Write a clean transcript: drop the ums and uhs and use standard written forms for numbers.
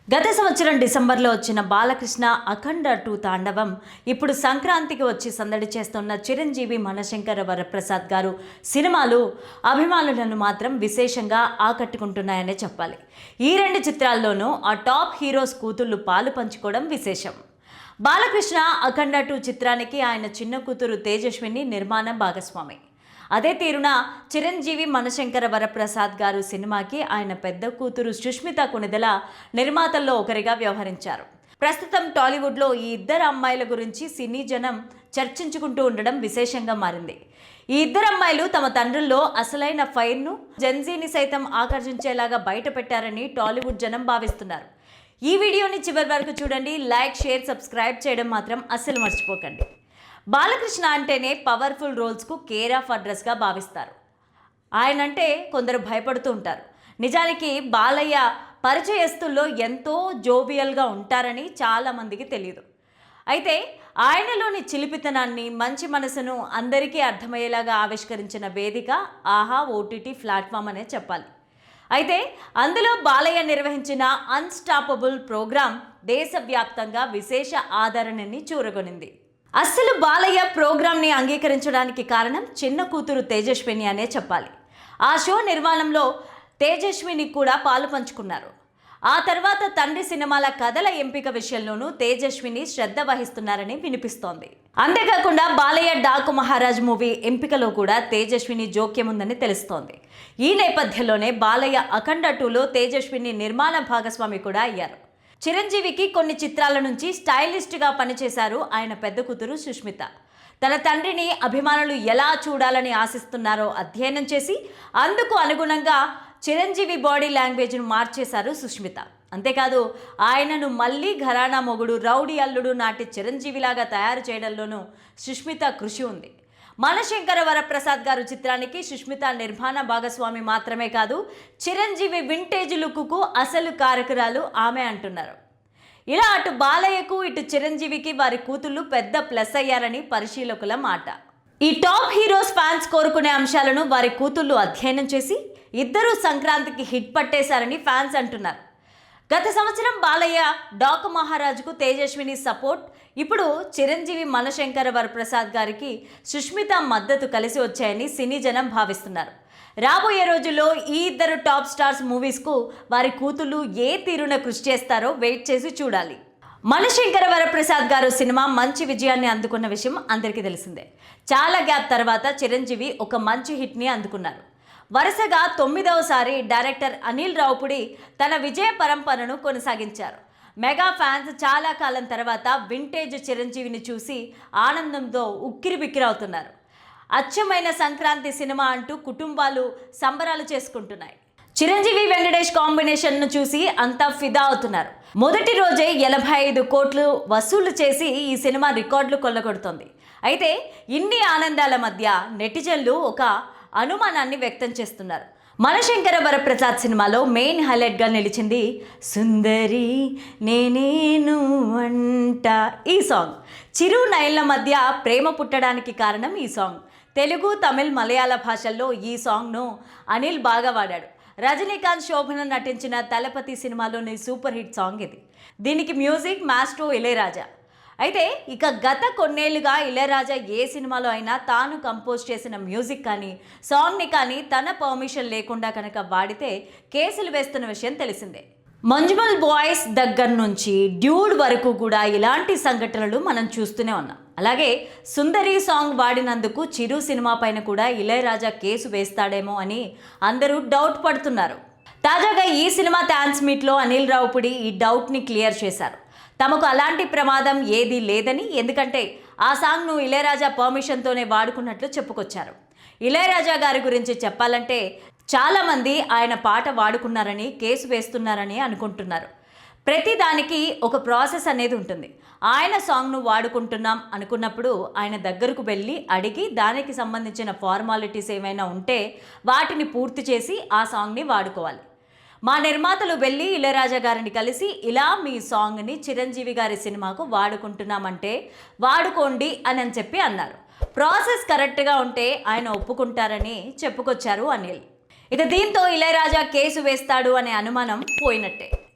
గత సంవత్సరం డిసెంబర్లో వచ్చిన బాలకృష్ణ అఖండ 2 తాండవం ఇప్పుడు సంక్రాంతికి వచ్చి సందడి చేస్తున్న చిరంజీవి మనశంకర వరప్రసాద్ గారు సినిమాలు అభిమానులను మాత్రం విశేషంగా ఆకట్టుకుంటున్నాయనే చెప్పాలి. ఈ రెండు చిత్రాల్లోనూ ఆ టాప్ హీరోస్ కూతుళ్ళు పాలు పంచుకోవడం విశేషం. బాలకృష్ణ అఖండ 2 చిత్రానికి ఆయన చిన్న కూతురు తేజస్విని నిర్మాణ భాగస్వామి. అదే తీరున చిరంజీవి మనశంకర వరప్రసాద్ గారు సినిమాకి ఆయన పెద్ద కూతురు సుష్మిత కొణిదెల నిర్మాతల్లో ఒకరిగా వ్యవహరించారు. ప్రస్తుతం టాలీవుడ్లో ఈ ఇద్దరు అమ్మాయిల గురించి సినీ జనం చర్చించుకుంటూ ఉండడం విశేషంగా మారింది. ఈ ఇద్దరు అమ్మాయిలు తమ తండ్రుల్లో అసలైన ఫైర్ను జెన్జీని సైతం ఆకర్షించేలాగా బయట పెట్టారని టాలీవుడ్ జనం భావిస్తున్నారు. ఈ వీడియోని చివరి వరకు చూడండి. లైక్, షేర్, సబ్స్క్రైబ్ చేయడం మాత్రం అస్సలు మర్చిపోకండి. బాలకృష్ణ అంటేనే పవర్ఫుల్ రోల్స్కు కేర్ ఆఫ్ అడ్రస్గా భావిస్తారు. ఆయనంటే కొందరు భయపడుతూ ఉంటారు. నిజానికి బాలయ్య పరిచయస్తుల్లో ఎంతో జోవియల్గా ఉంటారని చాలామందికి తెలియదు. అయితే ఆయనలోని చిలిపితనాన్ని, మంచి మనసును అందరికీ అర్థమయ్యేలాగా ఆవిష్కరించిన వేదిక ఆహా ఓటీటీ ప్లాట్ఫామ్ అనే చెప్పాలి. అయితే అందులో బాలయ్య నిర్వహించిన అన్స్టాపబుల్ ప్రోగ్రాం దేశవ్యాప్తంగా విశేష ఆదరణని చూరగొనింది. అస్సలు బాలయ్య ప్రోగ్రాంని అంగీకరించడానికి కారణం చిన్న కూతురు తేజస్విని అనే చెప్పాలి. ఆ షో నిర్మాణంలో తేజస్విని కూడా పాలు పంచుకున్నారు. ఆ తర్వాత తండ్రి సినిమాల కథల ఎంపిక విషయంలోనూ తేజస్విని శ్రద్ధ వహిస్తున్నారని వినిపిస్తోంది. అంతేకాకుండా బాలయ్య డాకు మహారాజ్ మూవీ ఎంపికలో కూడా తేజస్విని జోక్యం ఉందని తెలుస్తోంది. ఈ నేపథ్యంలోనే బాలయ్య అఖండ 2లో తేజస్విని నిర్మాణ భాగస్వామి కూడా అయ్యారు. చిరంజీవికి కొన్ని చిత్రాల నుంచి స్టైలిస్ట్గా పనిచేశారు ఆయన పెద్ద కూతురు సుష్మిత. తన తండ్రిని అభిమానులు ఎలా చూడాలని ఆశిస్తున్నారో అధ్యయనం చేసి అందుకు అనుగుణంగా చిరంజీవి బాడీ లాంగ్వేజ్ను మార్చేశారు సుష్మిత. అంతేకాదు ఆయనను మళ్ళీ ఘరానా మొగుడు, రౌడీ అల్లుడు నాటి చిరంజీవిలాగా తయారు చేయడంలోనూ సుష్మిత కృషి ఉంది. మనశంకర వరప్రసాద్ గారు చిత్రానికి సుష్మిత నిర్మాణ భాగస్వామి మాత్రమే కాదు, చిరంజీవి వింటేజ్ లుక్కు అసలు కారకురాలు ఆమె అంటున్నారు. ఇలా అటు బాలయ్యకు ఇటు చిరంజీవికి వారి కూతుళ్ళు పెద్ద ప్లస్ అయ్యారని పరిశీలకుల మాట. ఈ టాప్ హీరోస్ ఫ్యాన్స్ కోరుకునే అంశాలను వారి కూతుళ్ళు అధ్యయనం చేసి ఇద్దరూ సంక్రాంతికి హిట్ పట్టేశారని ఫ్యాన్స్ అంటున్నారు. గత సంవత్సరం బాలయ్య డాకు మహారాజుకు తేజస్విని సపోర్ట్, ఇప్పుడు చిరంజీవి మనశంకర వరప్రసాద్ గారికి సుష్మిత మద్దతు కలిసి వచ్చాయని సినీ జనం భావిస్తున్నారు. రాబోయే రోజుల్లో ఈ ఇద్దరు టాప్ స్టార్స్ మూవీస్కు వారి కూతుళ్ళు ఏ తీరున కృషి చేస్తారో వెయిట్ చేసి చూడాలి. మనశంకర వరప్రసాద్ గారు సినిమా మంచి విజయాన్ని అందుకున్న విషయం అందరికీ తెలిసిందే. చాలా గ్యాప్ తర్వాత చిరంజీవి ఒక మంచి హిట్ని అందుకున్నారు. వరుసగా 9వసారి డైరెక్టర్ అనిల్ రావుపుడి తన విజయ పరంపరను కొనసాగించారు. మెగా ఫ్యాన్స్ చాలా కాలం తర్వాత వింటేజ్ చిరంజీవిని చూసి ఆనందంతో ఉక్కిరిబిక్కిరవుతున్నారు. అచ్చమైన సంక్రాంతి సినిమా అంటూ కుటుంబాలు సంబరాలు చేసుకుంటున్నాయి. చిరంజీవి వెంకటేష్ కాంబినేషన్ను చూసి అంతా ఫిదా అవుతున్నారు. మొదటి రోజే 85 కోట్లు వసూలు చేసి ఈ సినిమా రికార్డులు కొల్లగొడుతోంది. అయితే ఇన్ని ఆనందాల మధ్య నెటిజన్లు ఒక అనుమానాన్ని వ్యక్తం చేస్తున్నారు. మనశంకర వరప్రసాద్ సినిమాలో మెయిన్ హైలైట్గా నిలిచింది సుందరి నేనేను అంట ఈ సాంగ్. చిరు నయన్ల మధ్య ప్రేమ పుట్టడానికి కారణం ఈ సాంగ్. తెలుగు, తమిళ్, మలయాళ భాషల్లో ఈ సాంగ్ను అనిల్ బాగా వాడాడు. రజనీకాంత్, శోభన నటించిన తలపతి సినిమాలోని సూపర్ హిట్ సాంగ్ ఇది. దీనికి మ్యూజిక్ మాస్ట్రో ఇళయరాజా. అయితే ఇక గత కొన్నేళ్లుగా ఇళయరాజా ఏ సినిమాలో అయినా తాను కంపోజ్ చేసిన మ్యూజిక్ కానీ సాంగ్ని కానీ తన పర్మిషన్ లేకుండా కనుక వాడితే కేసులు వేస్తున్న విషయం తెలిసిందే. మంజుమల్ బాయ్స్ దగ్గర నుంచి డ్యూడ్ వరకు కూడా ఇలాంటి సంఘటనలు మనం చూస్తూనే ఉన్నాం. అలాగే సుందరి సాంగ్ వాడినందుకు చిరు సినిమా పైన కూడా ఇళయరాజా కేసు వేస్తాడేమో అని అందరూ డౌట్ పడుతున్నారు. తాజాగా ఈ సినిమా థ్యాంక్స్ మీట్లో అనిల్ రావుపుడి ఈ డౌట్ని క్లియర్ చేశారు. తమకు అలాంటి ప్రమాదం ఏదీ లేదని, ఎందుకంటే ఆ సాంగ్ను ఇళయరాజా పర్మిషన్తోనే వాడుకున్నట్లు చెప్పుకొచ్చారు. ఇళయరాజా గారి గురించి చెప్పాలంటే చాలామంది ఆయన పాట వాడుకున్నారని కేసు వేస్తున్నారని అనుకుంటున్నారు. ప్రతిదానికి ఒక ప్రాసెస్ అనేది ఉంటుంది. ఆయన సాంగ్ను వాడుకుంటున్నాం అనుకున్నప్పుడు ఆయన దగ్గరకు వెళ్ళి అడిగి దానికి సంబంధించిన ఫార్మాలిటీస్ ఏమైనా ఉంటే వాటిని పూర్తి చేసి ఆ సాంగ్ని వాడుకోవాలి. మా నిర్మాతలు వెళ్ళి ఇళయరాజా గారిని కలిసి ఇలా మీ సాంగ్ని చిరంజీవి గారి సినిమాకు వాడుకుంటున్నామంటే వాడుకోండి అని చెప్పి అన్నారు. ప్రాసెస్ కరెక్ట్గా ఉంటే ఆయన ఒప్పుకుంటారని చెప్పుకొచ్చారు అనిల్. ఇక దీంతో ఇళయరాజా కేసు వేస్తాడు అనే అనుమానం పోయినట్టే.